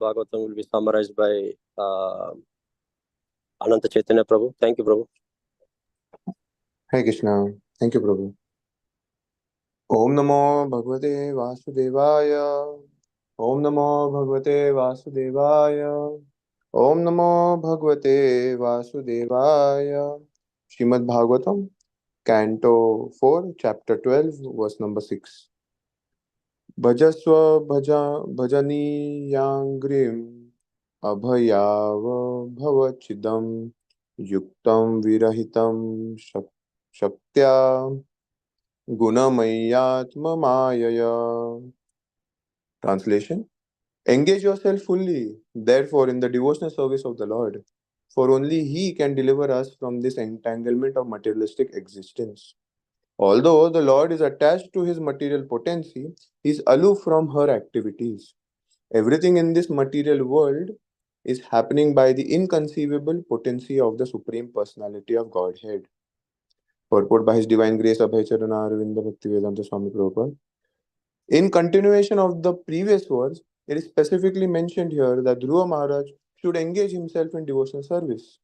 Bhagavatam will be summarized by Ananta Chaitanya Prabhu. Thank you, Prabhu. Hare Krishna. Thank you, Prabhu. Om Namo Bhagavate Vasudevaya. Om Namo Bhagavate Vasudevaya. Om Namo Bhagavate Vasudevaya. Srimad Bhagavatam, Canto 4, Chapter 12, verse number 6. Bhajasva bhajaniyangrim abhayav bhavachidam yuktam virahitam shaktya Gunamayatma Mayaya. Translation: engage yourself fully, therefore, in the devotional service of the Lord, for only He can deliver us from this entanglement of materialistic existence. Although the Lord is attached to His material potency, He is aloof from her activities. Everything in this material world is happening by the inconceivable potency of the Supreme Personality of Godhead. Purport by His Divine Grace Abhay Charana Arvinda Bhaktivedanta Swami Prabhupada. In continuation of the previous words, it is specifically mentioned here that Dhruva Maharaj should engage himself in devotional service.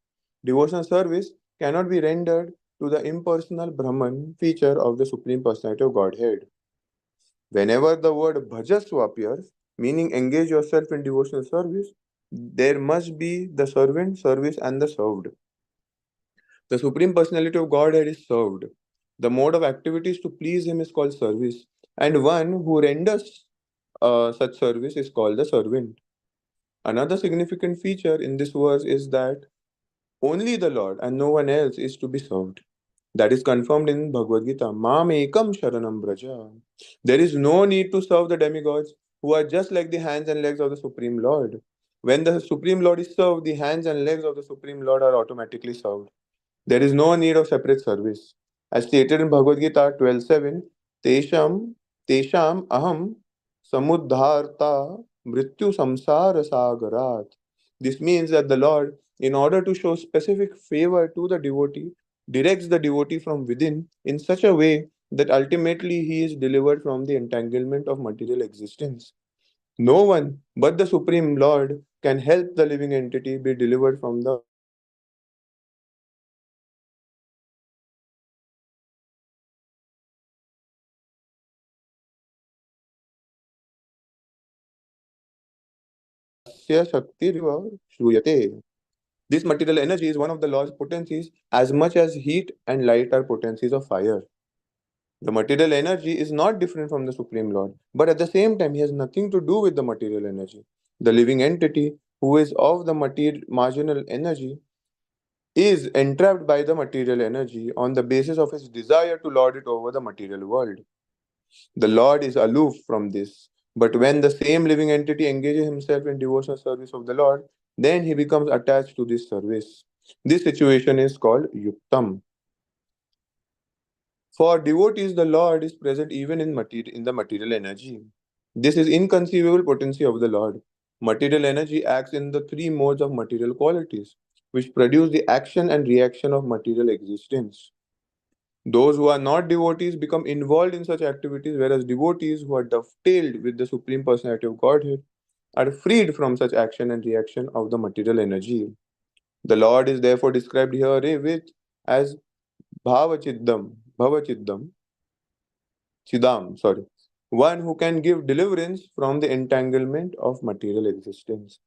Devotional service cannot be rendered to the impersonal Brahman feature of the Supreme Personality of Godhead. Whenever the word bhajasva appears, meaning engage yourself in devotional service, there must be the servant, service, and the served. The Supreme Personality of Godhead is served. The mode of activities to please Him is called service, and one who renders such service is called the servant. Another significant feature in this verse is that only the Lord and no one else is to be served. That is confirmed in Bhagavad Gita. Mam ekam sharanam braja. There is no need to serve the demigods who are just like the hands and legs of the Supreme Lord. When the Supreme Lord is served, the hands and legs of the Supreme Lord are automatically served. There is no need of separate service. As stated in Bhagavad Gita 12.7, Tesham aham samudharta mrityu samsara sagarat. This means that the Lord, in order to show specific favor to the devotee, directs the devotee from within in such a way that ultimately he is delivered from the entanglement of material existence. No one but the Supreme Lord can help the living entity be delivered from the Shaktirva Shruyate. This material energy is one of the Lord's potencies as much as heat and light are potencies of fire. The material energy is not different from the Supreme Lord, but at the same time, he has nothing to do with the material energy. The living entity, who is of the marginal energy, is entrapped by the material energy on the basis of his desire to lord it over the material world. The Lord is aloof from this. But when the same living entity engages himself in devotional service of the Lord, then he becomes attached to this service. This situation is called yuktam. For devotees, the Lord is present even in the material energy. This is inconceivable potency of the Lord. Material energy acts in the three modes of material qualities, which produce the action and reaction of material existence. Those who are not devotees become involved in such activities, whereas devotees who are dovetailed with the Supreme Personality of Godhead are freed from such action and reaction of the material energy. The Lord is therefore described here with as Bhavachiddam, one who can give deliverance from the entanglement of material existence.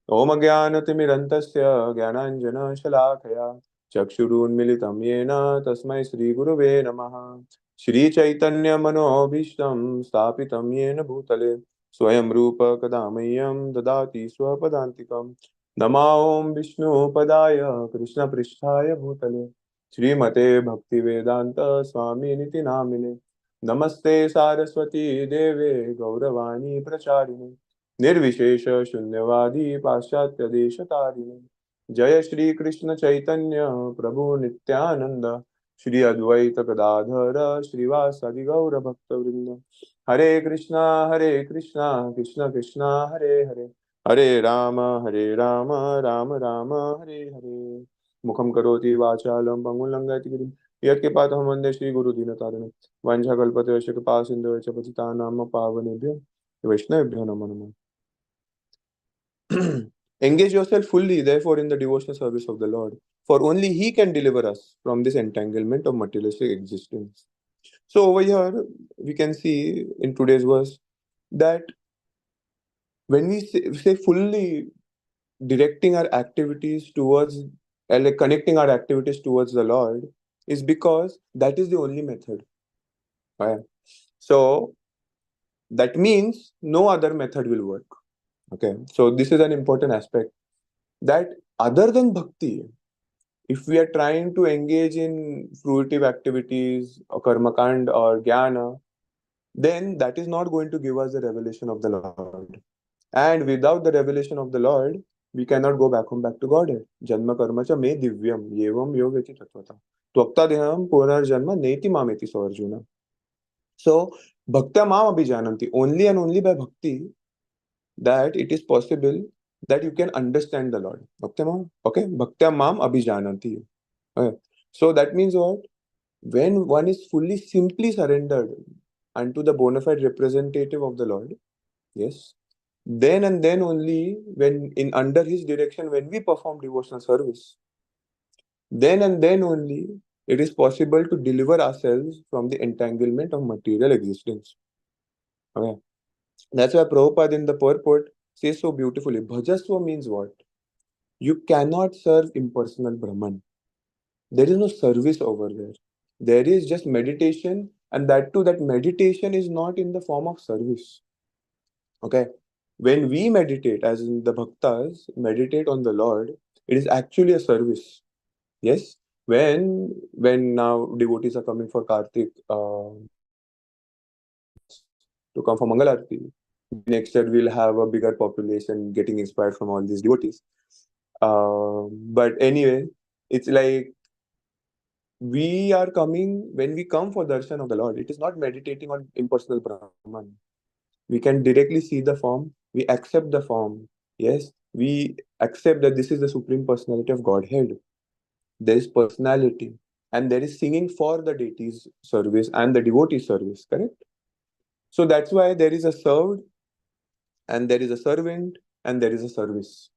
Om Jnanatimirantasya Jnananjana Shalakaya Chakshurunmilitam Yena Tasmai Sri Guruve Namaha Shri Chaitanya Manobhishtam Stapitam Yena Bhutale Swayam Rupa Kadamayam Dadati Swapadantikam Nama Om Vishnu Padaya Krishna Pristhaya Bhutale Srimate Bhaktivedanta Swami Niti Namine Namaste Saraswati Deve Gauravani Pracharine निर्विशेष शून्यवादी पाश्चात्य देश तारिणे जय श्री कृष्ण चैतन्य प्रभु नित्यानंद श्री अद्वैत गदाधर श्रीवासादि गौर भक्त वृंद हरे कृष्णा कृष्ण कृष्णा हरे हरे हरे राम राम राम हरे हरे मुखम करोति वाचालं पंगुलंघयति गिरिं यत्कृपातमहं वन्दे श्री गुरुदीनतारिणं वंशकल्पतरुश्च कृपा सिन्धुश्च पतितानां पावनेभ्यो वैष्णवेभ्यो नमो नमः. Engage yourself fully, therefore, in the devotional service of the Lord, for only He can deliver us from this entanglement of materialistic existence. So, over here, we can see in today's verse that when we say fully directing our activities towards, like connecting our activities towards the Lord, is because that is the only method. Right? So, that means no other method will work. Okay, so this is an important aspect, that other than bhakti, if we are trying to engage in fruitive activities or karmakand or jnana, then that is not going to give us the revelation of the Lord. And without the revelation of the Lord, we cannot go back to Godhead. Janma karma cha me divyam yevam yogeti tatvata. Tvakta deham punarjanma neti mameti so Arjuna. So, bhakta mam abhijananti. Only and only by bhakti that it is possible that you can understand the Lord. Bhakta mam, okay? Bhakta mam abhijananti. Okay. So that means what? When one is fully, simply surrendered unto the bona fide representative of the Lord, yes, then and then only when in under His direction, when we perform devotional service, then and then only it is possible to deliver ourselves from the entanglement of material existence. Okay. That's why Prabhupada in the purport says so beautifully, Bhajasva means what? You cannot serve impersonal Brahman. There is no service over there. There is just meditation, and that too, that meditation is not in the form of service. Okay. When we meditate, as in the bhaktas, meditate on the Lord, it is actually a service. Yes. When now devotees are coming for Kartik, to come for Mangal Aarti, next year we'll have a bigger population getting inspired from all these devotees. But anyway, it's like we are coming, when we come for darshan of the Lord, it is not meditating on impersonal Brahman. We can directly see the form, we accept the form. Yes, we accept that this is the Supreme Personality of Godhead. There is personality, and there is singing for the deity's service and the devotee service, correct? So that's why there is a served, and there is a servant, and there is a service.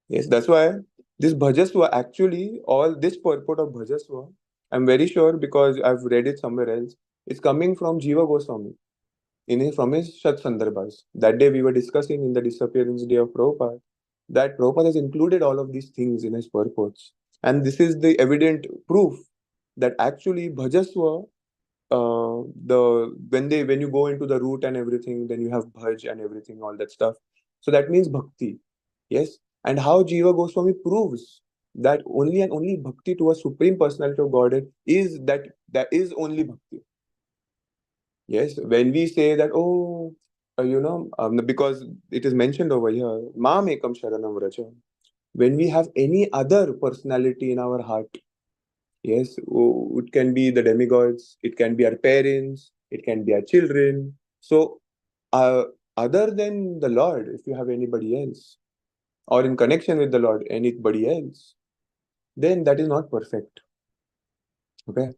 Yes, that's why this Bhajaswa, actually, all this purport of Bhajaswa, I'm very sure because I've read it somewhere else, it's coming from Jiva Goswami from his Shat Sandarbhas. That day we were discussing in the disappearance day of Prabhupada that Prabhupada has included all of these things in his purports. And this is the evident proof that actually Bhajaswa, when you go into the root and everything, then you have Bhaj and everything, all that stuff. So that means bhakti. Yes. And how Jiva Goswami proves that only and only bhakti to a Supreme Personality of Godhead is that is only bhakti. Yes, when we say that, oh, because it is mentioned over here, Mam Ekam Sharanam Vraja. When we have any other personality in our heart, yes, it can be the demigods, it can be our parents, it can be our children. So, uh, other than the Lord, if you have anybody else, or in connection with the Lord, anybody else, then that is not perfect. Okay,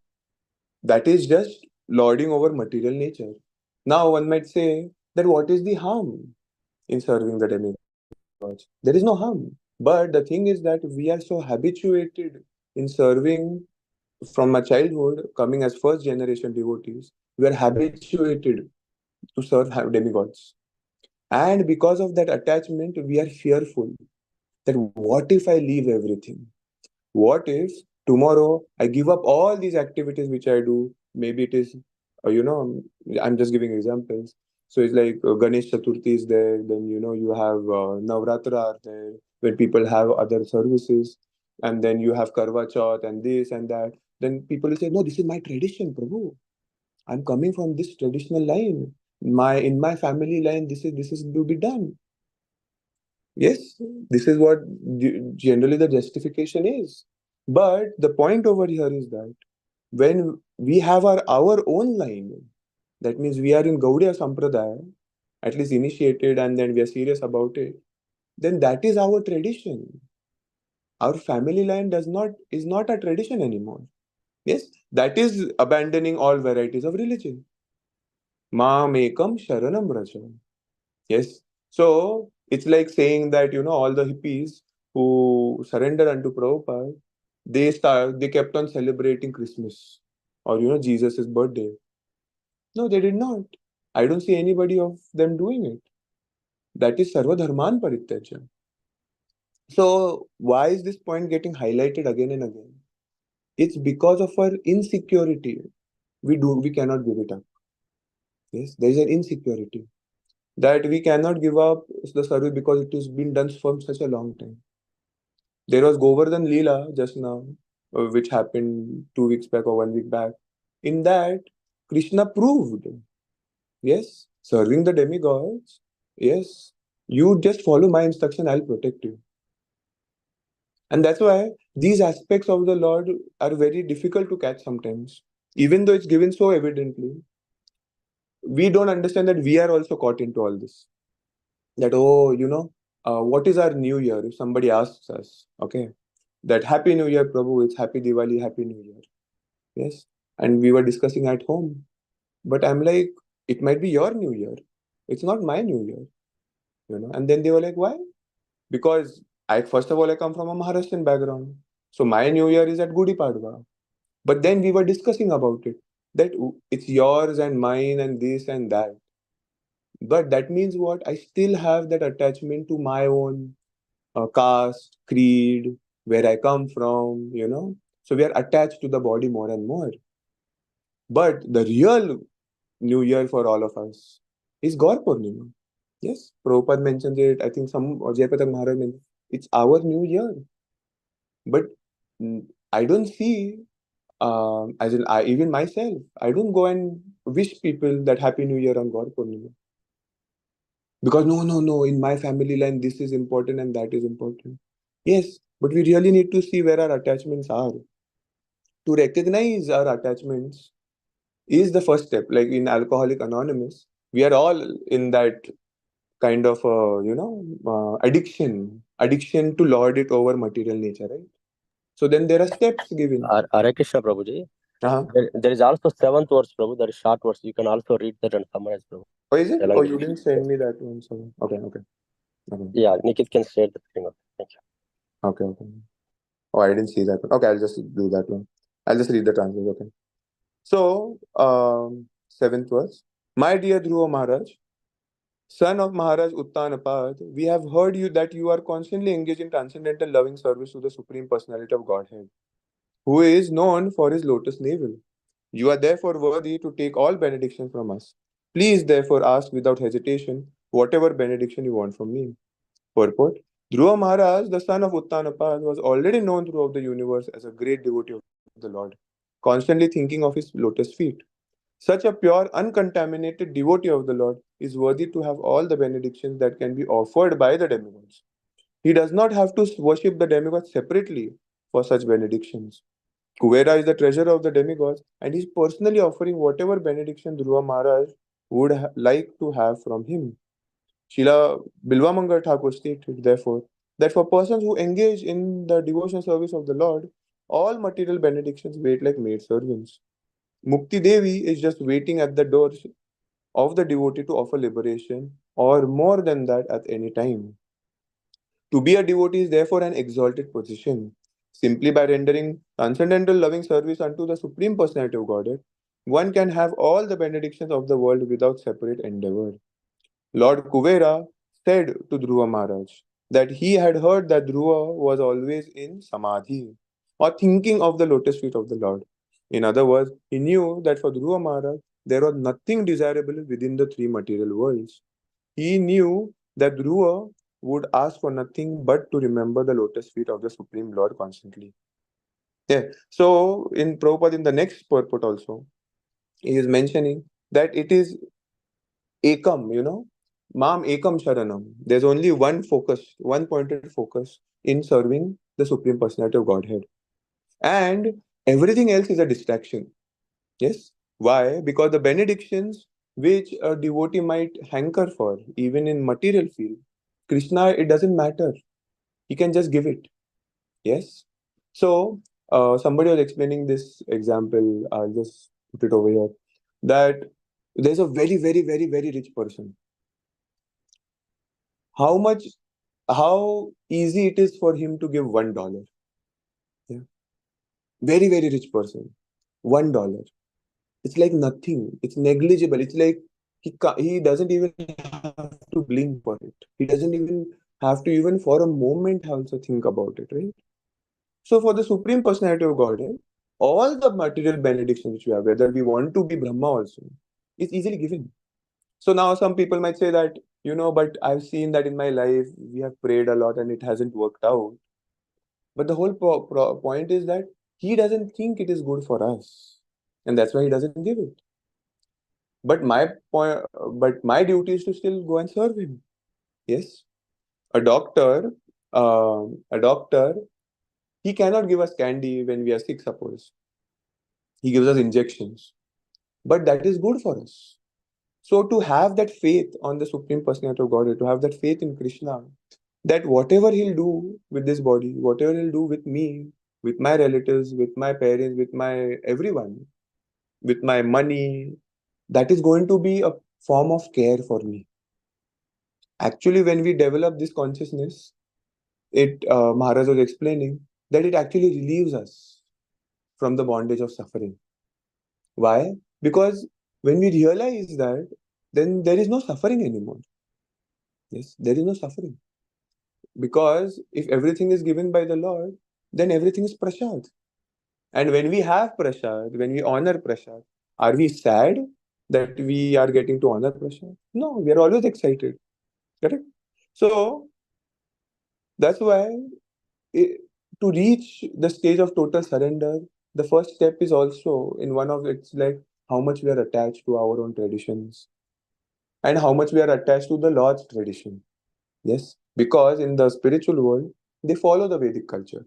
that is just lording over material nature. Now, one might say that what is the harm in serving the demigods? There is no harm. But the thing is that we are so habituated in serving from our childhood, coming as first generation devotees, we are habituated to serve demigods. And because of that attachment, we are fearful that what if I leave everything? What if tomorrow I give up all these activities which I do? Maybe it is, I'm just giving examples. So it's like Ganesh Chaturthi is there, then you have Navratra are there, when people have other services, and then you have Karwa Chauth and this and that. Then people will say, no, this is my tradition, Prabhu. I'm coming from this traditional line. In my family line, this is to be done. Yes, this is what generally the justification is. But the point over here is that when we have our own line, that means we are in Gaudiya Sampradaya, at least initiated, and then we are serious about it, then that is our tradition. Our family line is not a tradition anymore. Yes, that is abandoning all varieties of religion. Mam ekam sharanam braja. Yes. So It's like saying that, all the hippies who surrender unto Prabhupada, they kept on celebrating Christmas or, Jesus' birthday. No, they did not. I don't see anybody of them doing it. That is Sarva Dharman Parityaja. So why is this point getting highlighted again and again? It's because of our insecurity. We cannot give it up. Yes, there is an insecurity that we cannot give up the service because it has been done for such a long time. There was Govardhan Leela just now, which happened 2 weeks back or 1 week back. In that, Krishna proved, yes, serving the demigods, yes, you just follow my instruction, I'll protect you. And that's why these aspects of the Lord are very difficult to catch sometimes. Even though it's given so evidently, we don't understand that we are also caught into all this. That, what is our new year? If somebody asks us, okay, that Happy New Year, Prabhu, it's Happy Diwali, Happy New Year. Yes. And we were discussing at home. But I'm like, it might be your New Year. It's not my New Year. And then they were like, why? Because first of all, I come from a Maharashtrian background. So my New Year is at Gudi Padwa. But then we were discussing about it. That it's yours and mine and this and that. But that means what? I still have that attachment to my own caste, creed, where I come from. So we are attached to the body more and more. But the real New Year for all of us is Gaur Purnima. Yes, Prabhupada mentions it. I think or Jayapatak Maharaj mentioned it's our New Year. But I don't see, as in even myself, I don't go and wish people that Happy New Year on Gaur Purnima. Because no, in my family line, this is important and that is important. Yes, but we really need to see where our attachments are. To recognize our attachments is the first step. Like in Alcoholic Anonymous, we are all in that kind of, addiction to lord it over material nature, right? So then there are steps given. Hare Krishna, Prabhuji. Uh-huh. There is also 7th verse, Prabhu. That is short verse. You can also read that and summarize, Prabhu. Oh, is it? Oh, you Telangu. didn't send me that one. So okay. Yeah, Nikit can share the thing. Thank you. Okay. Oh, I didn't see that one. Okay, I'll just do that one. I'll just read the translation. Okay. So, 7th verse. My dear Dhruva Maharaj, son of Maharaj Uttanapad, we have heard that you are constantly engaged in transcendental loving service to the Supreme Personality of Godhead, who is known for his lotus navel. You are therefore worthy to take all benediction from us. Please therefore ask without hesitation whatever benediction you want from me. Purport. Dhruva Maharaj, the son of Uttanapad, was already known throughout the universe as a great devotee of the Lord, constantly thinking of his lotus feet. Such a pure, uncontaminated devotee of the Lord is worthy to have all the benedictions that can be offered by the demigods. He does not have to worship the demigods separately for such benedictions. Kuvera is the treasurer of the demigods and is personally offering whatever benediction Dhruva Maharaj would like to have from him. Srila Bilvamangal Thakur stated, therefore, that for persons who engage in the devotional service of the Lord, all material benedictions wait like maid servants. Mukti Devi is just waiting at the doors of the devotee to offer liberation, or more than that at any time. To be a devotee is therefore an exalted position. Simply by rendering transcendental loving service unto the Supreme Personality of Godhead, one can have all the benedictions of the world without separate endeavor. Lord Kuvera said to Dhruva Maharaj that he had heard that Dhruva was always in samadhi or thinking of the lotus feet of the Lord. In other words, he knew that for Dhruva Maharaj there was nothing desirable within the three material worlds. He knew that Dhruva would ask for nothing but to remember the lotus feet of the Supreme Lord constantly. Yeah. So in Prabhupada, in the next purport also, he is mentioning that it is Ekam, Mam Ekam Sharanam. There's only one focus, one pointed focus in serving the Supreme Personality of Godhead. And everything else is a distraction. Yes? Why? Because the benedictions which a devotee might hanker for, even in material field, Krishna, it doesn't matter. He can just give it. Yes? So, somebody was explaining this example. I'll just put it over here. That there's a very, very, very, very rich person. how easy it is for him to give $1. Yeah. Very, very rich person. $1. It's like nothing. It's negligible. It's like he doesn't even have to blink for it. He doesn't even have to even for a moment also think about it, right? So for the Supreme Personality of Godhead, all the material benedictions which we have, whether we want to be Brahma also, is easily given. So now some people might say that, but I've seen that in my life, we have prayed a lot and it hasn't worked out. But the whole point is that he doesn't think it is good for us. And that's why he doesn't give it. But my duty is to still go and serve him. Yes. A doctor, a doctor, he cannot give us candy when we are sick, suppose. He gives us injections. But that is good for us. So to have that faith on the Supreme Personality of Godhead, to have that faith in Krishna, that whatever he'll do with this body, whatever he'll do with me, with my relatives, with my parents, with my everyone, with my money, that is going to be a form of care for me. Actually, when we develop this consciousness, Maharaj was explaining that it actually relieves us from the bondage of suffering. Why? Because when we realize that, then there is no suffering anymore. Yes, there is no suffering. Because if everything is given by the Lord, then everything is prasad. And when we have prasad, when we honor prasad, are we sad that we are getting to honor prasad? No, we are always excited. Correct? So that's why to reach the stage of total surrender, the first step is also in one of it's like how much we are attached to our own traditions and how much we are attached to the Lord's tradition. Yes, because in the spiritual world, they follow the Vedic culture.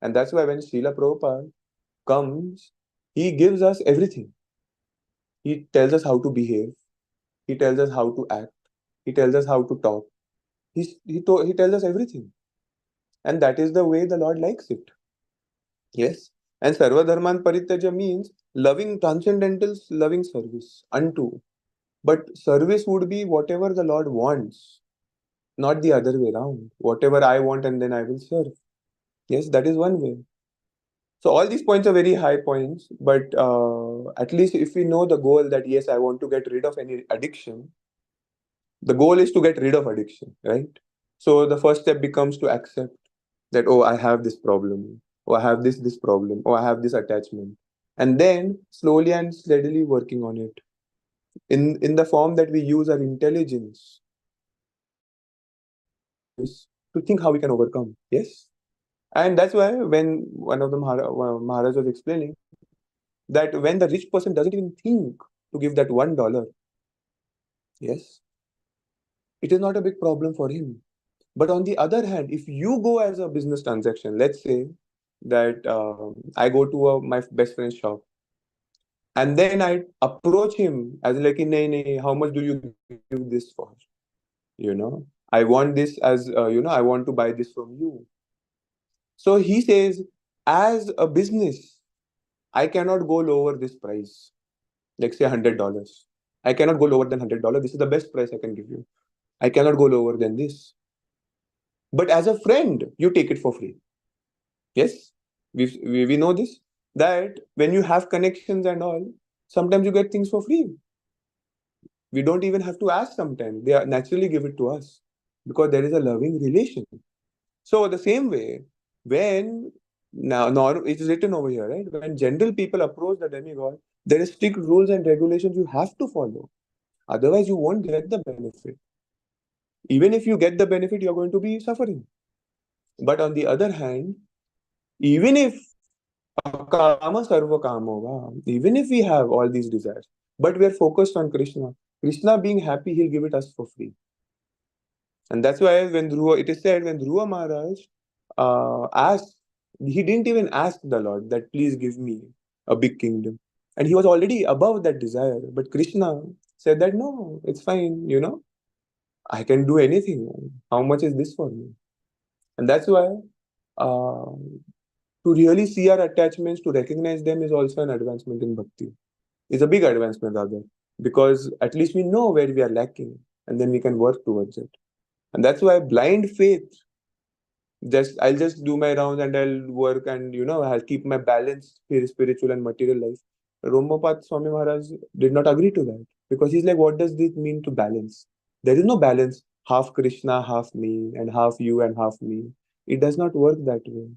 And that's why when Srila Prabhupada comes, he gives us everything. He tells us how to behave. He tells us how to act. He tells us how to talk. He tells us everything. And that is the way the Lord likes it. Yes. And Sarva Dharman Parityaja means loving transcendental loving service unto. But service would be whatever the Lord wants, not the other way around. Whatever I want and then I will serve. Yes, that is one way. So all these points are very high points, but at least if we know the goal that yes, I want to get rid of any addiction, the goal is to get rid of addiction, right? So the first step becomes to accept that, oh, I have this problem, or I have this problem, or I have this attachment. And then slowly and steadily working on it. In the form that we use our intelligence to think how we can overcome. Yes? And that's why when one of the Maharaj was explaining that when the rich person doesn't even think to give that $1, yes, it is not a big problem for him. But on the other hand, if you go as a business transaction, let's say that I go to my best friend's shop and then I approach him as like, nay, nay, how much do you give this for? I want this as, I want to buy this from you. So he says, as a business, I cannot go lower this price. Like say $100. I cannot go lower than $100. This is the best price I can give you. I cannot go lower than this. But as a friend, you take it for free. Yes, we know this, that when you have connections and all, sometimes you get things for free. We don't even have to ask sometimes. They naturally give it to us because there is a loving relation. So the same way, when now it is written over here, right? When general people approach the demigod, there is strict rules and regulations you have to follow. Otherwise, you won't get the benefit. Even if you get the benefit, you're going to be suffering. But on the other hand, even if Kama sarva kamova, even if we have all these desires, but we are focused on Krishna, Krishna being happy, he'll give it us for free. And that's why it is said when Dhruva Maharaj asked, he didn't even ask the Lord that please give me a big kingdom. And he was already above that desire. But Krishna said that no, it's fine, I can do anything. How much is this for me? And that's why uh, to really see our attachments, to recognize them is also an advancement in bhakti. It's a big advancement rather, because at least we know where we are lacking and then we can work towards it. And that's why blind faith, I'll just do my rounds and I'll work and I'll keep my balance, spiritual and material life. Romapat Swami Maharaj did not agree to that, because he's like, what does this mean to balance? There is no balance, half Krishna, half me, and half you and half me. It does not work that way.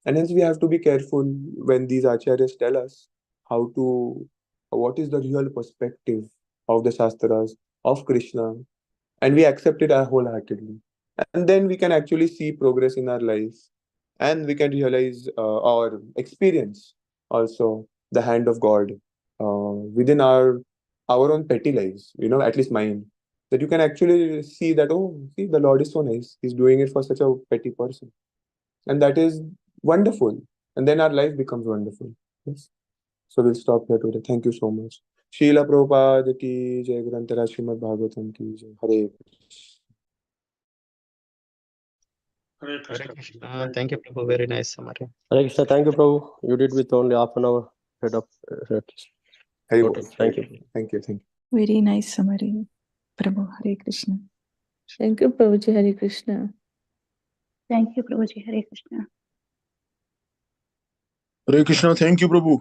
And hence we have to be careful when these acharyas tell us what is the real perspective of the Shastras, of Krishna, and we accept it wholeheartedly. And then we can actually see progress in our life, and we can realize or experience also the hand of God within our own petty lives, at least mine. That you can actually see that, oh, see, the Lord is so nice. He's doing it for such a petty person. And that is wonderful. And then our life becomes wonderful. Yes. So we'll stop here today. Thank you so much. Srila Prabhupada ki jai, Grantara Srimad Bhagavatam ki jai. Hare Hare Hare Krishna. Krishna. Thank you, Prabhu. Very nice summary. Hare Krishna. Thank you, Prabhu. You did with only half an hour head of Hare routine. Thank you. Thank you. Thank you. Very nice summary, Prabhu. Hare Krishna. Thank you, Prabhuji. Hare Krishna. Thank you, Prabhuji. Hare Krishna. Hare Krishna. Thank you, Prabhu.